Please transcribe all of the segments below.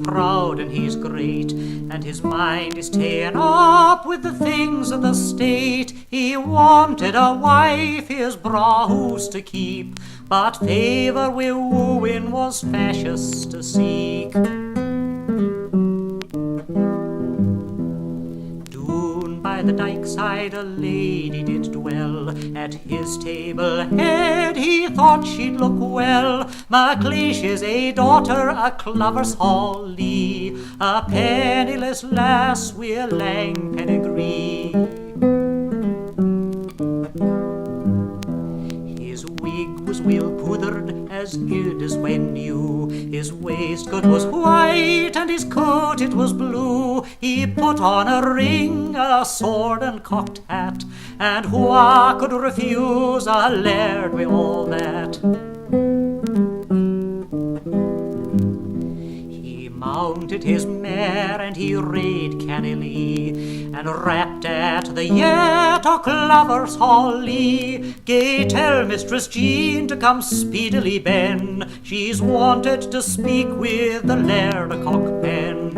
proud and he's great, and his mind is ta'en up with the things of the state. He wanted a wife his braw hoose to keep, but favour wi' wooing was fascious to seek. Doon by the dyke side a lady did dwell, at his table head he thought she'd look well. MacLeish's a daughter, a clover's Hawley, a penniless lass wi' a lang pedigree. His wig was weel pouthered, as good as when new. His waistcoat was white, and his coat it was blue. He put on a ring, a sword and cocked hat, and wha could refuse a laird wi' all that? He mounted his mare and he rade cannily, and rapped at the yett o' Clover's Hawley. Gae tell Mistress Jean to come speedily, Ben, she's wanted to speak with the Laird o' Cockpen.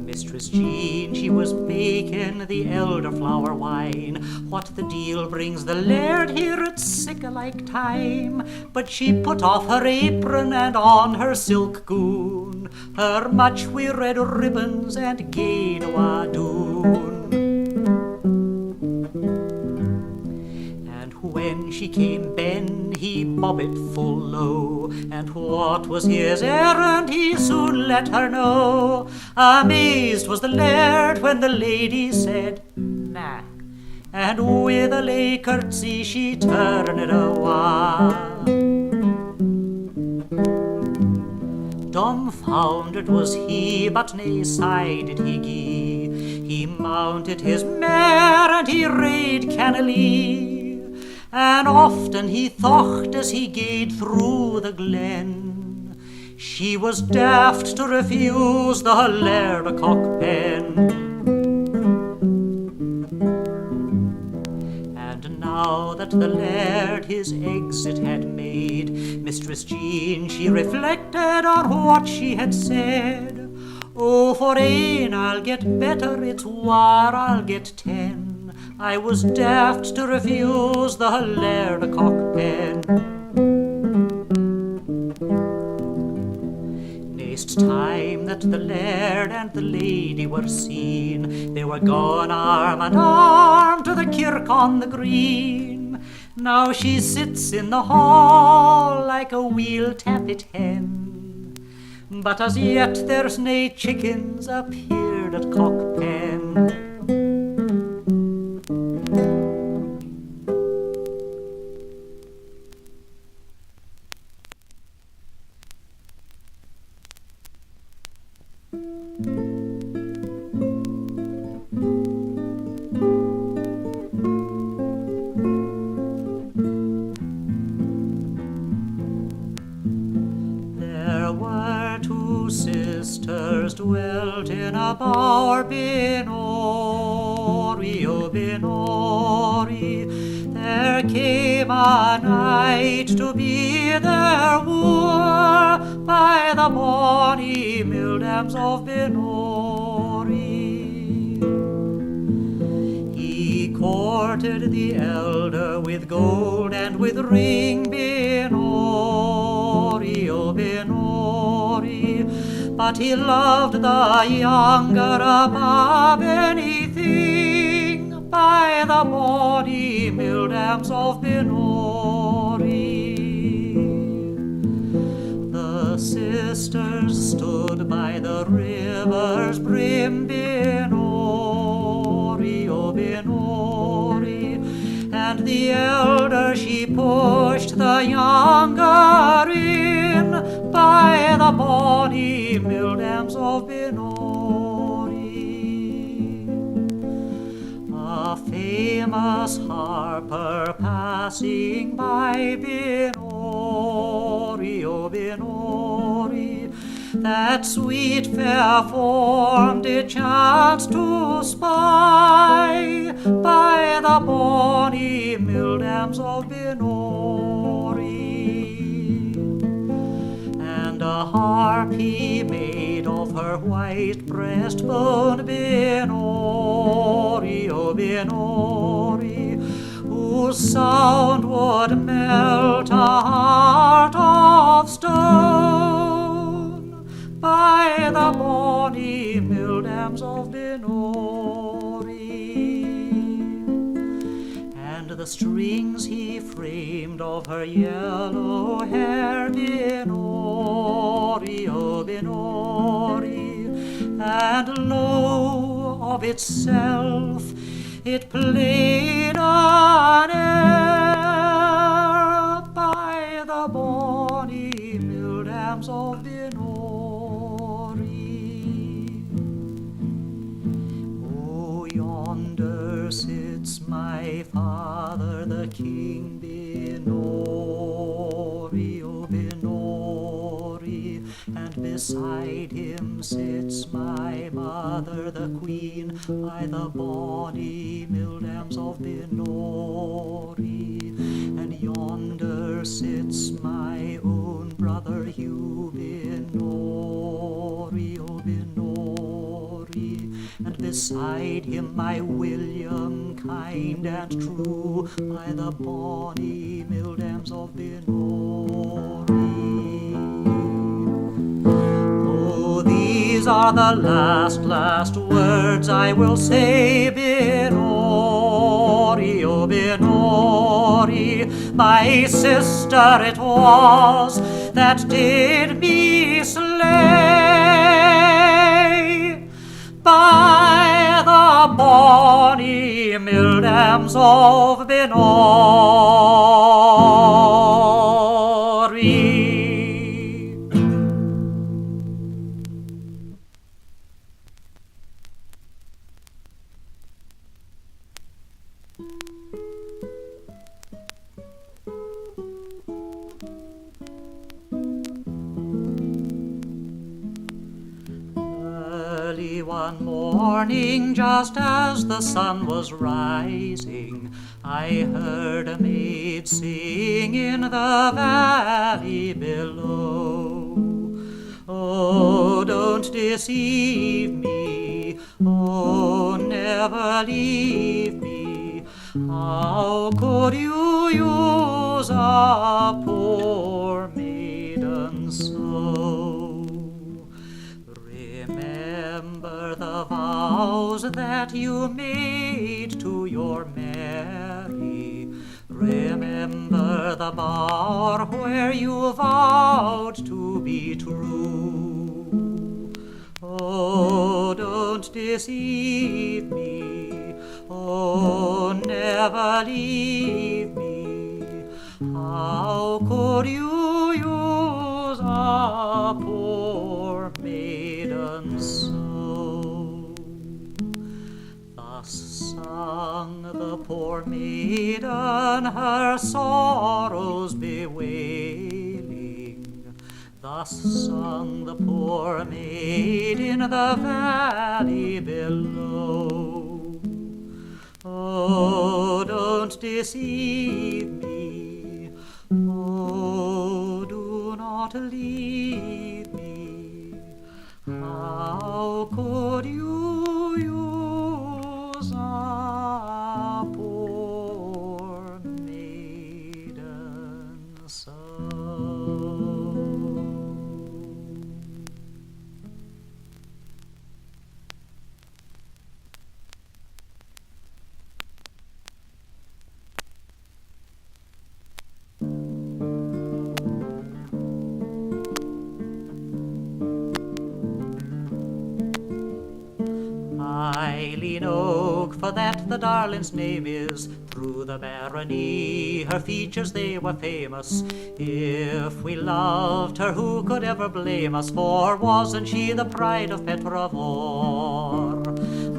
Mistress Jean, she was making the elderflower wine, what the deal brings the laird here at sick-a-like time. But she put off her apron and on her silk gown, her much wi' red ribbons and gaed awa doon. And when she came Ben, he bobbit full low, and what was his errand he soon let her know. Amazed was the laird when the lady said, "Nah," and with a lay curtsy she turned awa. Dumbfounded was he, but nae sigh did he gie. He mounted his mare and he rade cannily, and often he thocht as he gaed through the glen, she was daft to refuse the Laird o' Cockpen. And now that the laird his exit had made, Mistress Jean she reflected on what she had said. Oh, for ane I'll get better, it's war I'll get 10. I was daft to refuse the Laird o' Cockpen. Next time that the laird and the lady were seen, they were gone arm in arm to the kirk on the green. Now she sits in the hall like a wheel-tappet hen, but as yet there's nae chickens appeared at Cockpen. There were two sisters dwelt in a bower, Binori, oh Binori. There came a knight to be their wooer by the bonny mildams of Binori. He courted the elder with gold and with ring, Binori, oh Binori, but he loved the younger above anything by the bonny mildams of Binori. The sisters stood by the river's brim, Binori, oh Binori, and the elder she pushed the younger in by the bonny mildams of Binori. A famous harper passing by, Binori, oh Binori, that sweet fair form did chance to spy by the bonny mildams of Binori. harp he made of her white breastbone, Benori, oh Benori, whose sound would melt a heart of stone by the bonny mill dams of Benori. And the strings he framed of her yellow hair, Benori, oh Benori, and lo, of itself it played an air by the bonny mill dams of Benori. Oh, yonder sits my father, the king, Benori, oh Benori, and beside him sits my mother, the queen, by the bonny mill dams of Benori. And yonder sits my own brother Hugh, Benori, oh Benori, and beside him my William, kind and true, by the bonny mill dams of Benori. Oh, these are the last words I will say, Benori, oh Benori, my sister it was that did me slay by the bonny mill dams of Benori. Early one morning, just as the sun was rising, I heard a maid sing in the valley below. Oh, don't deceive me, oh, never leave me. How could you use a poor maiden so? Remember the vows that you made to your Mary. Remember the bower where you vowed to be true. Oh, don't deceive me, oh, never leave me. How could you use a poor maiden so? Thus sung the poor maiden, her sorrows bewailing. Thus sung the poor maid in the valley below. Oh, don't deceive me, oh, do not leave me. How could you use a poor maiden so? Eileen Oak, for that the darling's name is, through the barony her features they were famous. If we loved her, who could ever blame us? For wasn't she the pride of Petrovor?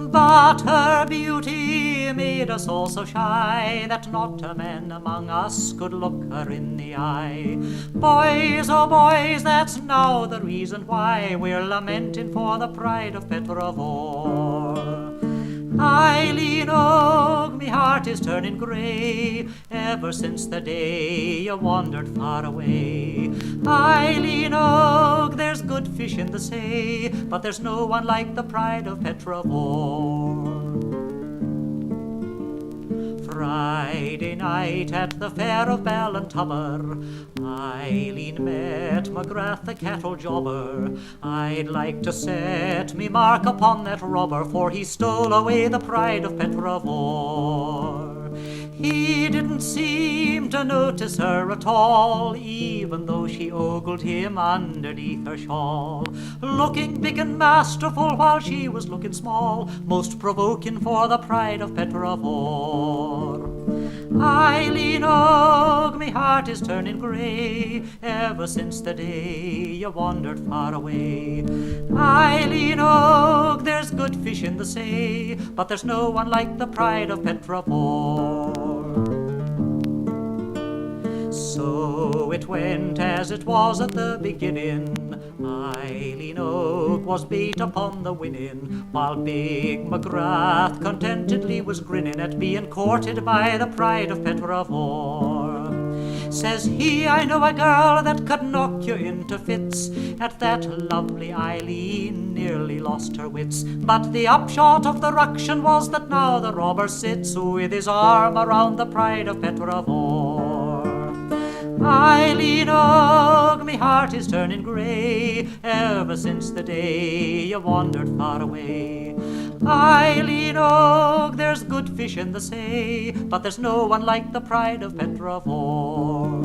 But her beauty made us all so shy that not a man among us could look her in the eye. Boys, oh boys, that's now the reason why we're lamenting for the pride of Petrovor. Eileen Og, me heart is turning grey, ever since the day you wandered far away. Eileen Og, there's good fish in the say, but there's no one like the pride of Petravore. Friday night at the fair of Ballintubber, Eileen met McGrath the cattle jobber. I'd like to set me mark upon that robber, for he stole away the pride of Petravore. He didn't seem to notice her at all, even though she ogled him underneath her shawl, looking big and masterful while she was looking small, most provoking for the pride of Petravore. Eileen Og, me heart is turning grey, ever since the day you wandered far away. Eileen Og, there's good fish in the say, but there's no one like the pride of Petravore. So it went as it was at the beginning, Eileen Og was beat upon the winning, while big McGrath contentedly was grinning at being courted by the pride of Petravore. Says he, I know a girl that could knock you into fits. At that lovely Eileen nearly lost her wits, but the upshot of the ruction was that now the robber sits with his arm around the pride of Petravore. Eileen Og, me heart is turning grey, ever since the day you wandered far away. Eileen Og, there's good fish in the say, but there's no one like the pride of Petravore.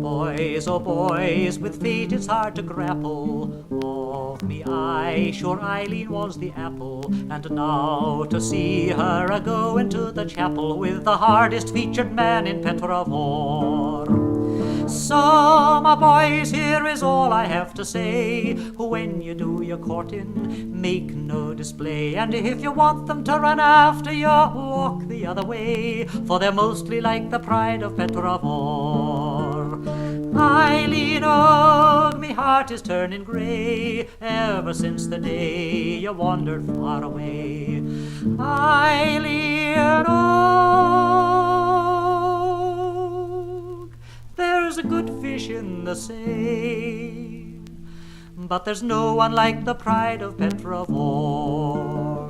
Boys, oh boys, with fate it's hard to grapple. Of me eye, sure Eileen was the apple, and now to see her a-go into the chapel with the hardest featured man in Petravore. So, my boys, here is all I have to say. When you do your courting, make no display, and if you want them to run after you, walk the other way, for they're mostly like the pride of Petravore. Eileen Og, me heart is turning grey, ever since the day you wandered far away. Eileen Og, there's a good fish in the say, but there's no one like the pride of Petravore.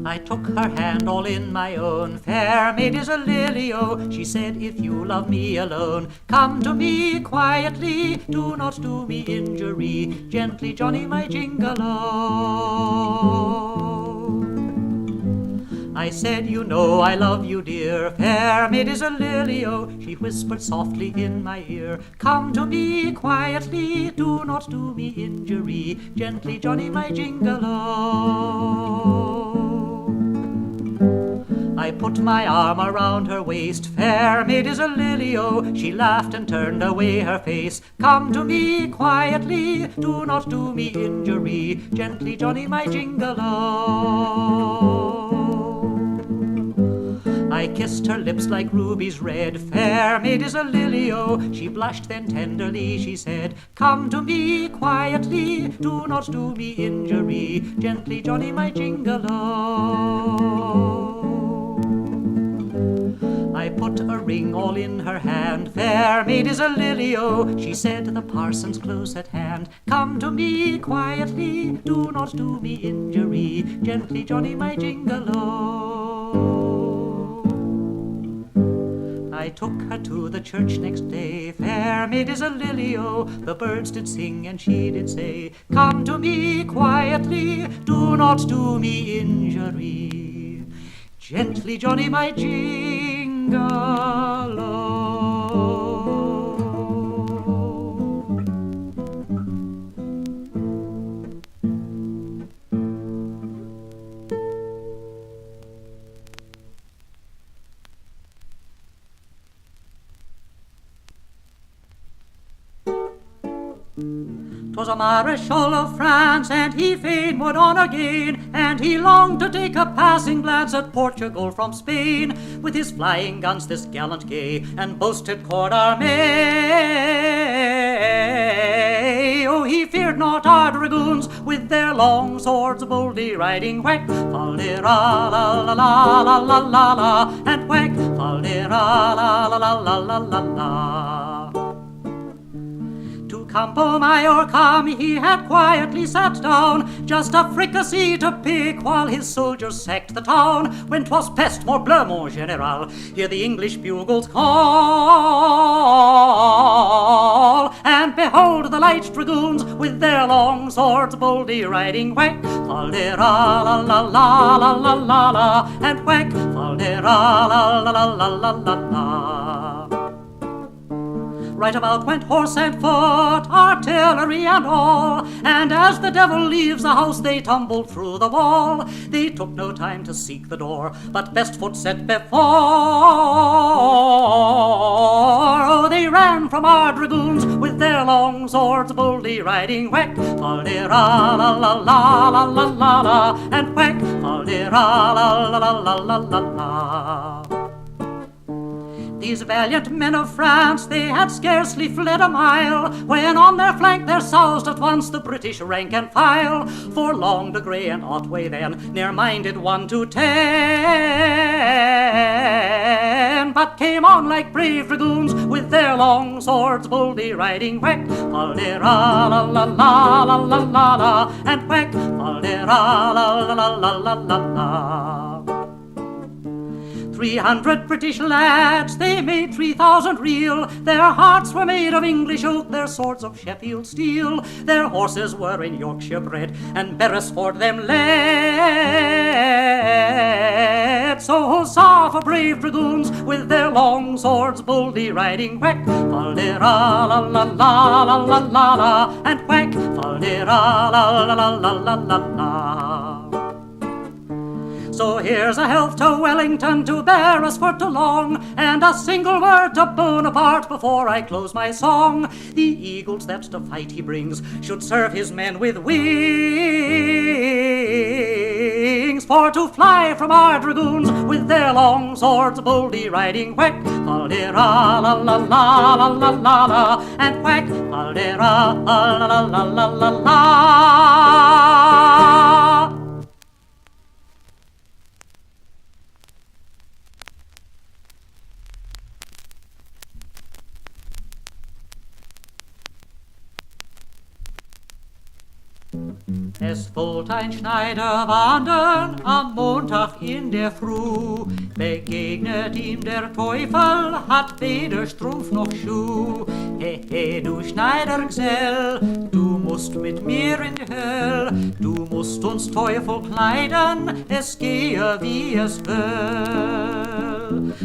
I took her hand all in my own, fair maid is a lily-o. She said, if you love me alone, come to me quietly, do not do me injury, gently Johnny my Jingalo. I said, you know I love you, dear, fair maid is a lily-o. She whispered softly in my ear, come to me quietly, do not do me injury, gently Johnny my Jingalo. I put my arm around her waist, fair maid is a lily-o. She laughed and turned away her face, come to me quietly, do not do me injury, gently Johnny my Jingalo. I kissed her lips like rubies red, fair maid is a lily-o. She blushed then tenderly, she said, come to me quietly, do not do me injury, gently Johnny my Jingalo. I put a ring all in her hand, fair maid is a lily-o. She said, the parson's close at hand, come to me quietly, do not do me injury, gently Johnny my Jingalo. I took her to the church next day, fair maid is a lily-o. The birds did sing and she did say, come to me quietly, do not do me injury, gently Johnny my Jingalo. 'Twas a Mareschal of France, and he fain would on again, and he longed to take a passing glance at Portugal from Spain. With his flying guns this gallant gay and boasted court army, oh, he feared not our dragoons with their long swords boldly riding. Whack, fal-de-ra, la la la la la la la, and whack, fal-de-ra, la la la la la la la. Campo Mallorca he had quietly sat down, just a fricassee to pick while his soldiers sacked the town. When 'twas peste morbleu, mon général, hear the English bugles call, and behold the light dragoons with their long swords boldly riding. Whack, fal-de-ra, la la la la la la la, and whack, fal-de-ra, la la la la la la la. Right about went horse and foot, artillery and all, and as the devil leaves a house they tumbled through the wall. They took no time to seek the door, but best foot set before. Oh, they ran from our dragoons with their long swords boldly riding. Whack, fal-de-ra, la la la la la la la, and whack, fal-de-ra, la la la la la la la. These valiant men of France, they had scarcely fled a mile, when on their flank there soused at once the British rank and file. For Long de Grey and Otway then ne'er minded 1 to 10, but came on like brave dragoons with their long swords boldly riding. Whack, fal-de-ra, la la la la la la la, and whack, fal-de-ra, la la la la la la la. 300 British lads, they made 3,000 reel. Their hearts were made of English oak, their swords of Sheffield steel. Their horses were in Yorkshire bred, and Beresford them led. So huzzah for brave dragoons with their long swords boldly riding. Whack, fal-de-ra, la la la la la la la, and whack, fal-de-ra, la la la la la la la. So here's a health to Wellington, to Beresford, to Long, and a single word to Bonaparte before I close my song. The eagles that to fight he brings should serve his men with wings, for to fly from our dragoons with their long swords boldly riding. Whack, fal-de-ra, la la la la la la la, and whack, fal-de-ra, la la la la la la. Es wollte ein Schneider wandern am Montag in der Früh, begegnet ihm der Teufel, hat weder Strumpf noch Schuh. He, he, du Schneidergesell, du musst mit mir in die Höll, du musst uns Teufel kleiden, es gehe wie es will.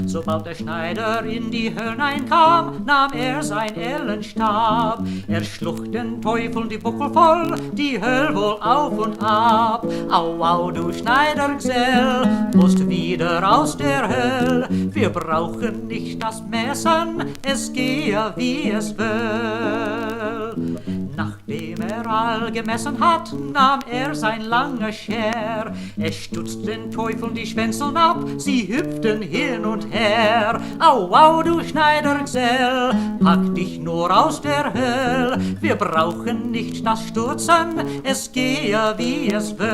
Sobald der Schneider in die Hölle einkam, nahm sein Ellenstab. Er schlucht den Teufel die Buckel voll, die Höll wohl auf und ab. Au, au, du Schneidergesell, musst wieder aus der Höll. Wir brauchen nicht das Messen, es gehe wie es will. Nachdem all gemessen hat, nahm sein langer Scher. Es stutzt den Teufeln die Schwänzeln ab, sie hüpften hin und her. Au, au, du Schneidergesell, pack dich nur aus der Höll. Wir brauchen nicht das Stutzen, es gehe wie es will.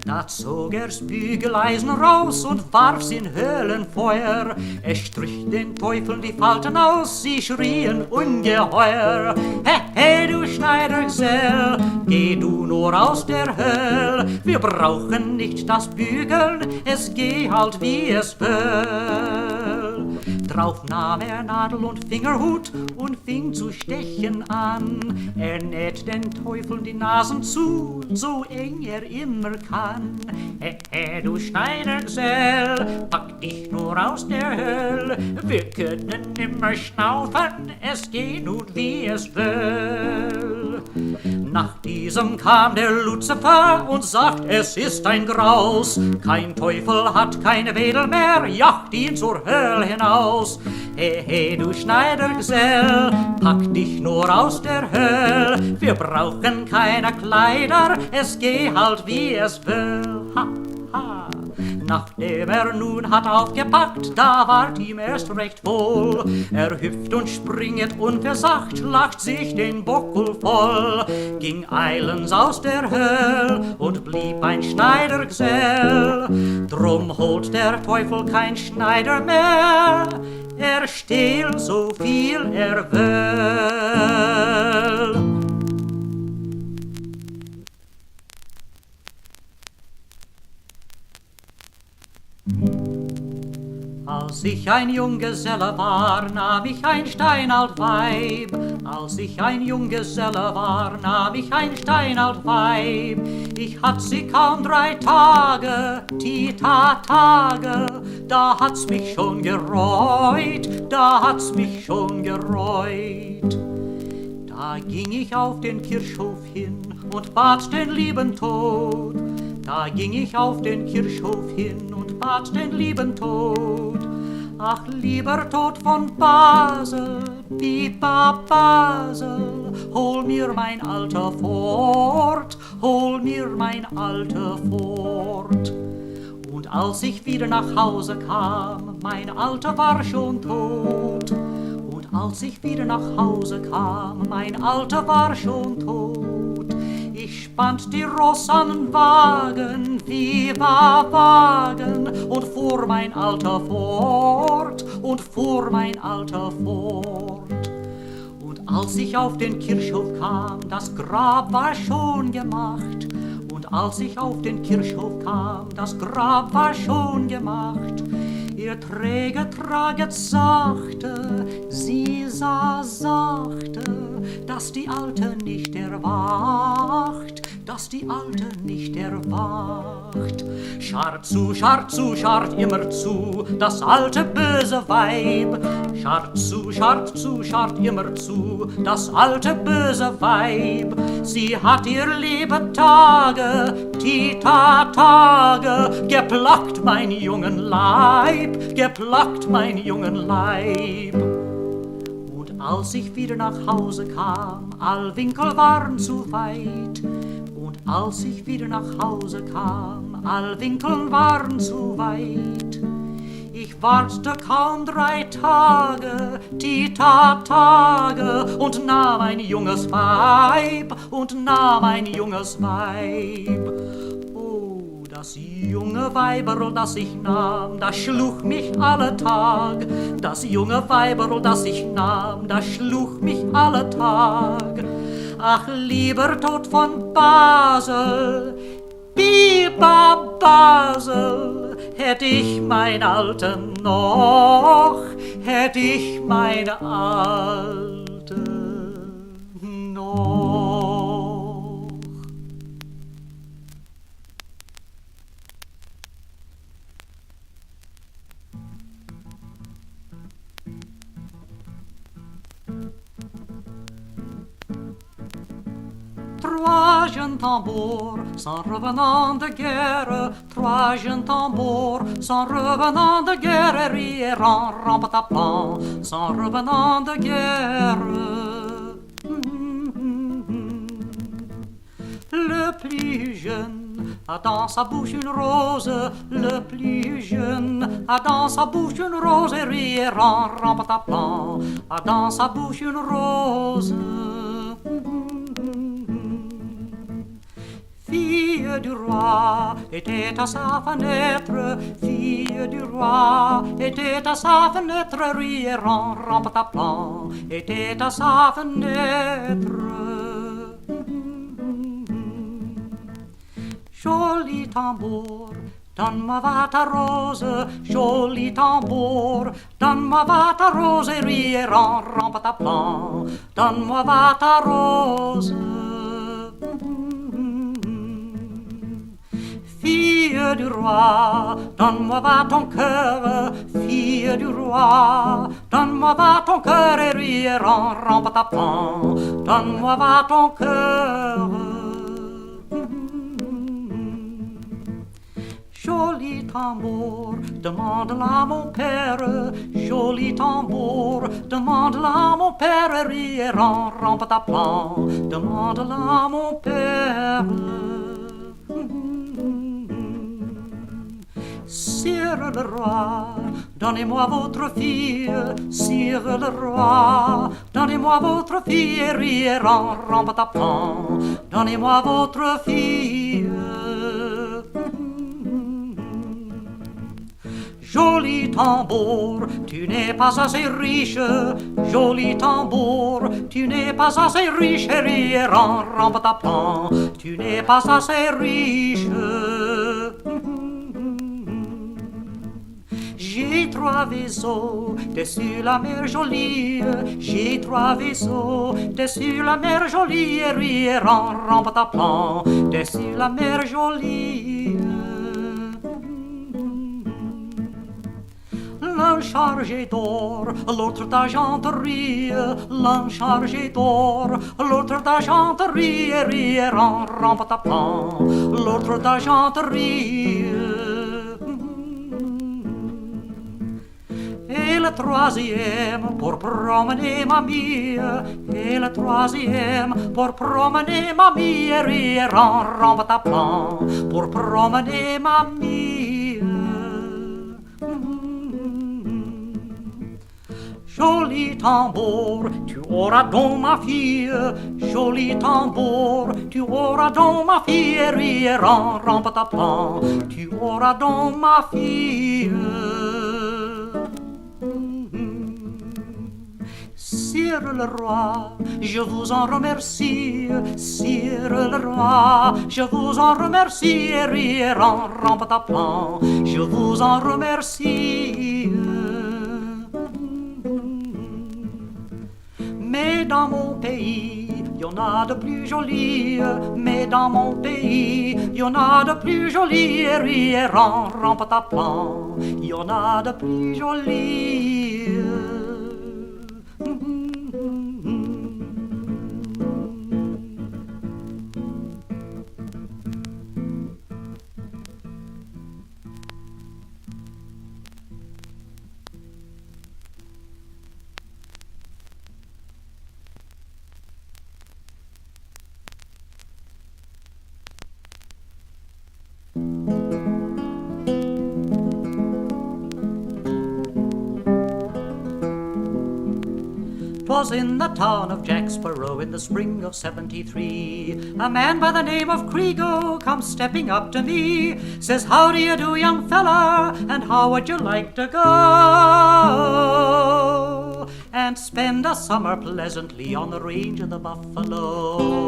Da zog das Bügeleisen raus und warf's in Höhlenfeuer. Es strich den Teufeln die Falten aus, sie schrien ungeheuer. He, he, du Schneidergesell, geh du nur aus der Höll. Wir brauchen nicht das Bügeln, es geh halt wie es will. Drauf nahm Nadel und Fingerhut und fing zu stechen an. Er näht den Teufeln die Nasen zu, so eng er immer kann. He, he, du Schneidergesell, pack dich nur aus der Höll. Wir können nimmer schnaufen, es geht nun wie es will. Nach diesem kam der Luzifer und sagt, es ist ein Graus. Kein Teufel hat keine Wedel mehr, jagt ihn zur Hölle hinaus. Hey, du Schneidergesell, pack dich nur aus der Höll. Wir brauchen keine Kleider, es geh halt wie es will. Ha, ha. Nachdem nun hat aufgepackt, da ward ihm erst recht wohl. Hüpft und springet unversacht, lacht sich den Bockel voll, ging eilends aus der Höll und blieb ein Schneidergesell. Drum holt der Teufel kein Schneider mehr, er stehl so viel er will. Als ich ein Junggeselle war, nahm ich ein steinalt Weib. Als ich ein Junggeselle war, nahm ich ein steinalt Weib. Ich hatt sie kaum 3 Tage, Tage, da hat's mich schon gereut, da hat's mich schon gereut. Da ging ich auf den Kirchhof hin und bat den lieben Tod. Da ging ich auf den Kirchhof hin und bat den lieben Tod. Ach, lieber Tod von Basel, Pipa Basel, hol mir mein Alter fort, hol mir mein Alter fort. Und als ich wieder nach Hause kam, mein Alter war schon tot. Und als ich wieder nach Hause kam, mein Alter war schon tot. Ich spannt die Ross an den Wagen, viva Wagen, und fuhr mein Alter fort, und fuhr mein Alter fort. Und als ich auf den Kirchhof kam, das Grab war schon gemacht. Und als ich auf den Kirchhof kam, das Grab war schon gemacht. Ihr Träger traget sachte, sie sah sachte, dass die Alte nicht erwacht, dass die Alte nicht erwacht. Scharrt zu, scharrt immer zu, das alte böse Weib. Scharrt zu, scharrt immer zu, das alte böse Weib. Sie hat ihr Lebetage, Tage, geplagt mein jungen Leib, geplagt mein jungen Leib. Und als ich wieder nach Hause kam, all Winkel waren zu weit. Und als ich wieder nach Hause kam, all Winkel waren zu weit. Ich warte kaum 3 Tage, Tage, und nahm ein junges Weib, und nahm ein junges Weib. Oh, das junge Weiberl, das ich nahm, das schlug mich alle Tag. Das junge Weiberl, das ich nahm, das schlug mich alle Tag. Ach, lieber Tod von Basel, Biba Basel, hätt ich mein Alten noch, hätt ich meine Alte noch. Trois jeunes tambours s'en revenant de guerre, 3 jeunes tambours s'en revenant de guerre, rierant, rampatapant, s'en revenant de guerre. Le plus jeune a dans sa bouche une rose, le plus jeune a dans sa bouche une rose, et rierant, rampatapant, a dans sa bouche une rose. Fille du roi était à sa fenêtre, fille du roi était à sa fenêtre, rierant, rampatapant, était à sa fenêtre. Joli tambour, donne-moi va ta rose, joli tambour, donne-moi va ta rose, et rierant, rampatapant, donne-moi va ta rose. Fille du roi, donne-moi va ton cœur, fille du roi, donne-moi va ton cœur, et rierant, rampatapant, donne-moi va ton cœur. Joli tambour, demande-la mon père. Joli tambour, demande-la mon père. Ri-ran, ran, pataplan, demande-la mon père. Sire le roi, donnez-moi votre fille. Sire le roi, donnez-moi votre fille. Ri-ran, ran, pataplan, donnez-moi votre fille. Joli tambour, tu n'es pas assez riche. Joli tambour, tu n'es pas assez riche. Ri-ran, ran, pataplan, tu n'es pas assez riche. J'ai 3 vaisseaux dessus la mer jolie. J'ai 3 vaisseaux dessus la mer jolie. Ri-ran, ran, pataplan, dessus la mer jolie. L'un chargé d'or, l'autre d'argenterie. L'un chargé d'or, l'autre d'argenterie. Ri-ran, ran, pataplan, l'autre d'argenterie. Et le 3e pour promener mamie. Et le 3e pour promener mamie. Ri-ran, ran, pataplan, pour promener mamie. Joli tambour, tu auras donc ma fille. Joli tambour, tu auras donc ma fille. Ri-ran, ran, pataplan, tu auras donc ma fille. Sire le roi, je vous en remercie. Sire le roi, je vous en remercie. Ri-ran, ran, pataplan, je vous en remercie. Mais dans mon pays, y en a de plus jolis. Mais dans mon pays, y en a de plus jolis. Ri-ran, ran, pataplan, y en a de plus jolis. Was in the town of Jacksboro in the spring of '73. A man by the name of Krigo comes stepping up to me. Says, how do you do, young fella, and how would you like to go and spend a summer pleasantly on the range of the buffalo?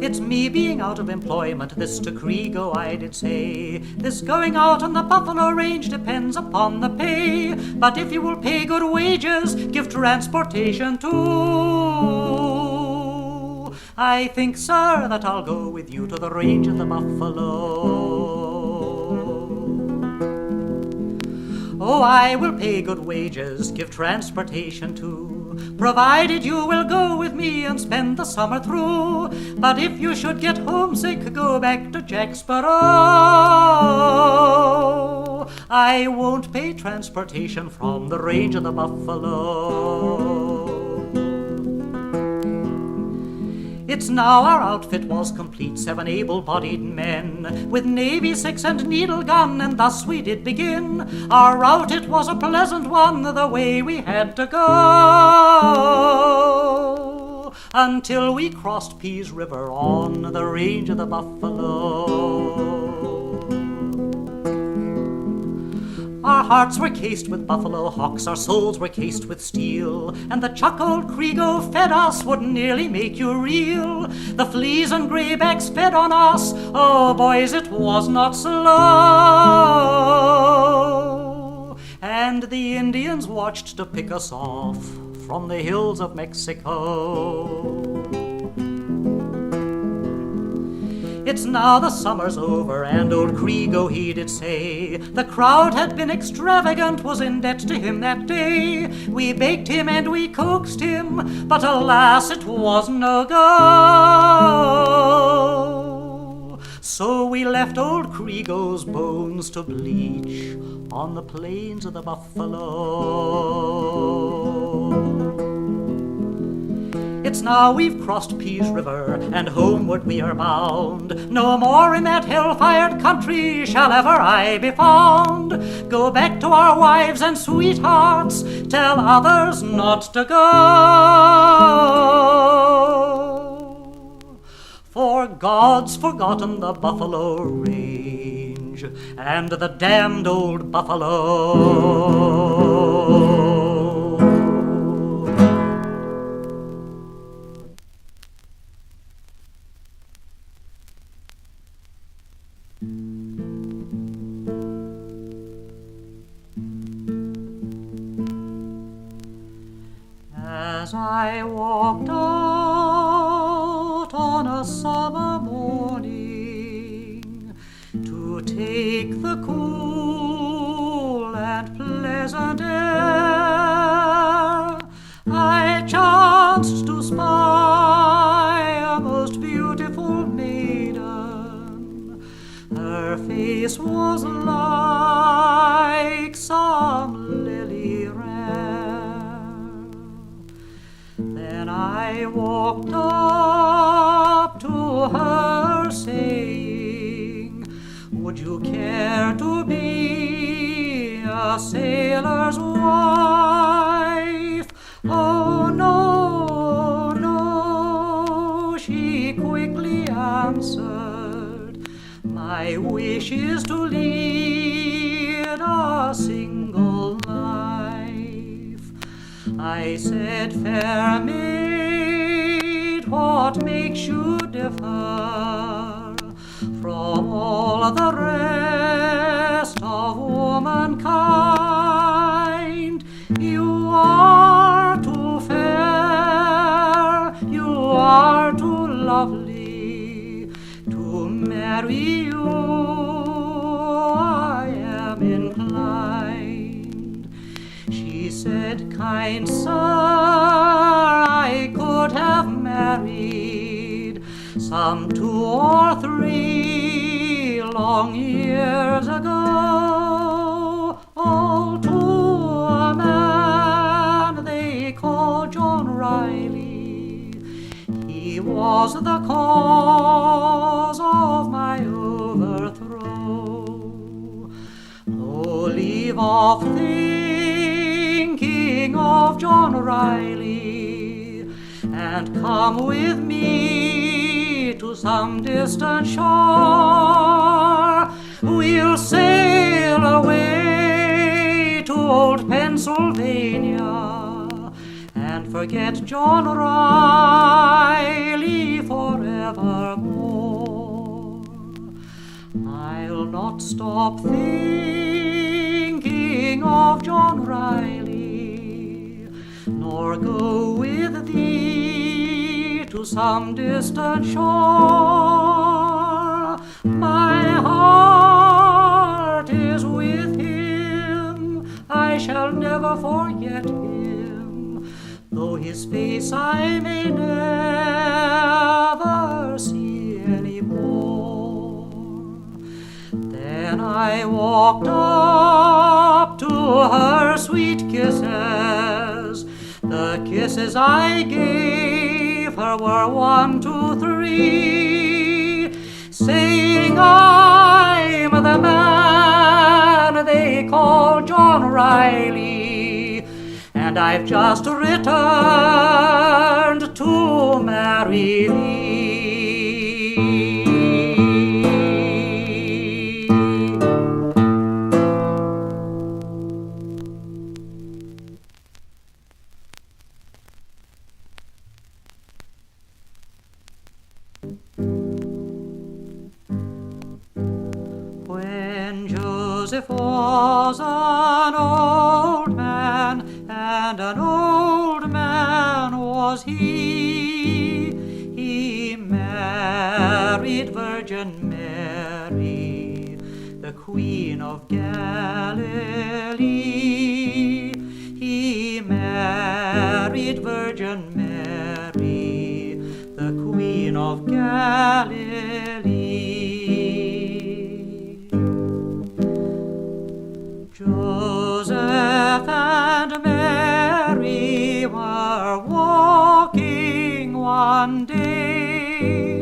It's me being out of employment, this to Krigo I did say. This going out on the buffalo range depends upon the pay. But if you will pay good wages, give transportation too, I think, sir, that I'll go with you to the range of the buffalo. Oh, I will pay good wages, give transportation too, provided you will go with me and spend the summer through. But if you should get homesick, go back to Jacksboro. I won't pay transportation from the range of the buffalo. It's now our outfit was complete, 7 able-bodied men, with Navy 6 and needle gun, and thus we did begin. Our route, it was a pleasant one, the way we had to go, until we crossed Pease River on the range of the buffalo. Our hearts were cased with buffalo hocks, our souls were cased with steel, and the chuck old Krigo fed us would nearly make you reel. The fleas and greybacks fed on us, oh boys, it was not slow. And the Indians watched to pick us off from the hills of Mexico. It's now the summer's over, and old Krigo he did say the crowd had been extravagant, was in debt to him that day. We begged him and we coaxed him, but alas, it was no go. So we left old Crego's bones to bleach on the plains of the buffalo. It's now we've crossed Pease River, and homeward we are bound. No more in that hell-fired country shall ever I be found. Go back to our wives and sweethearts, tell others not to go. For God's forgotten the buffalo range and the damned old buffalo. As I walked out on a summer morning to take the cool and pleasant air, I chanced to spy a most beautiful maiden. Her face was like some lily rare. Then I walked up to her saying, would you care to be a sailor's wife? Oh no, no, she quickly answered, my wish is to lead a single life. I said, fair maid, what makes you differ from all the rest of womankind? You are too fair, you are too lovely to marry you. I am inclined. She said, kind sir, I could have married some 2 or 3 long years ago, all to a man they call John Riley. He was the cause of my overthrow. Oh, leave off thinking of John Riley and come with me to some distant shore. We'll sail away to old Pennsylvania and forget John Riley forevermore. I'll not stop thinking of John Riley, nor go with thee to some distant shore. My heart is with him, I shall never forget him, though his face I may never see anymore. Then I walked up to her sweet kisses. The kisses I gave her were 1, 2, 3, saying I'm the man they call John Riley, and I've just returned to marry thee. When Joseph was an old man, and an old man was he married Virgin Mary, the Queen of Galilee. He married Virgin Mary, the Queen of Galilee. were walking one day,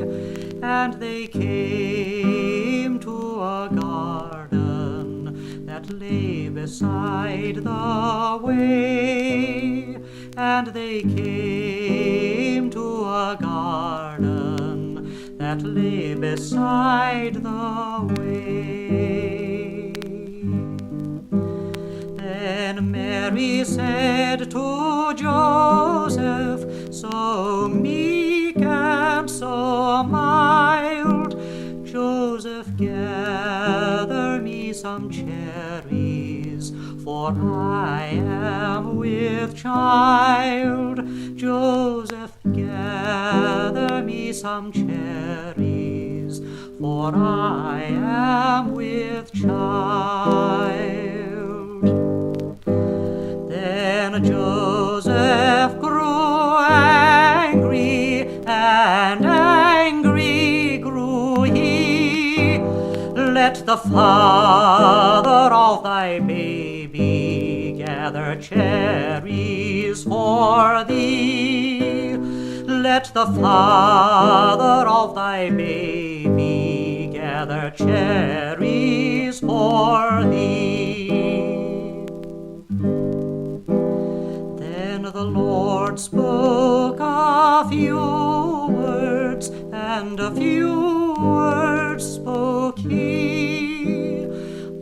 and they came to a garden that lay beside the way. And they came to a garden that lay beside the way. Then Mary said to Joseph, so meek and so mild, Joseph, gather me some cherries, for I am with child. Joseph, gather me some cherries, for I am with child. Then Joseph grew angry, and angry grew he. Let the father of thy baby gather cherries for thee. Let the father of thy baby gather cherries for thee. Then the Lord spoke a few words, and a few words spoke he.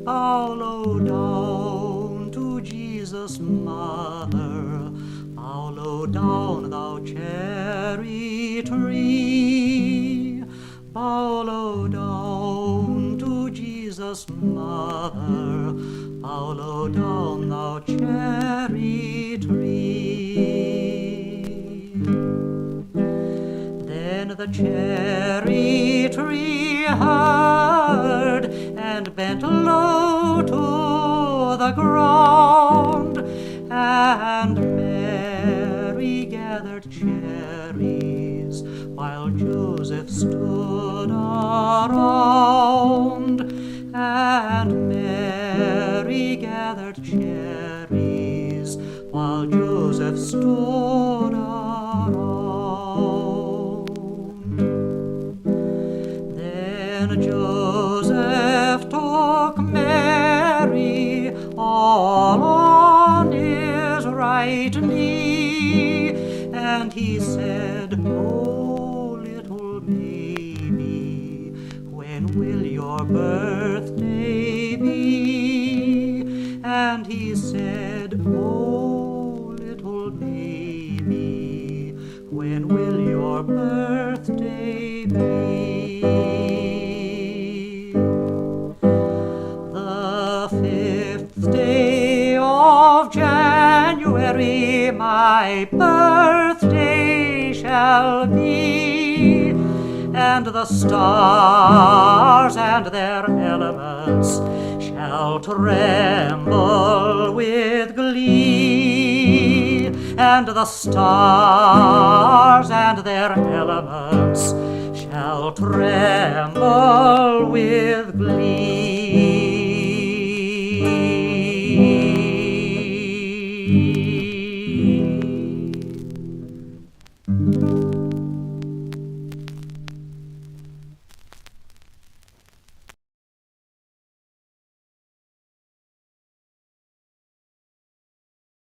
Bow low down to Jesus' mother, bow low down, thou cherry tree. Bow low down to Jesus' mother, bow low down, thou cherry tree. Then the cherry tree heard, and bent low to the ground, and Mary gathered cherries while Joseph stood around. And Mary gathered cherries while Joseph stood around. Then Joseph took Mary all on his right knee, and he said, oh, little baby, when will your birthday be? And he said, oh, little baby, when will your birthday be? The 5th day of January my birthday shall be, and the stars and their elements shall tremble with glee. And the stars and their elements shall tremble with glee.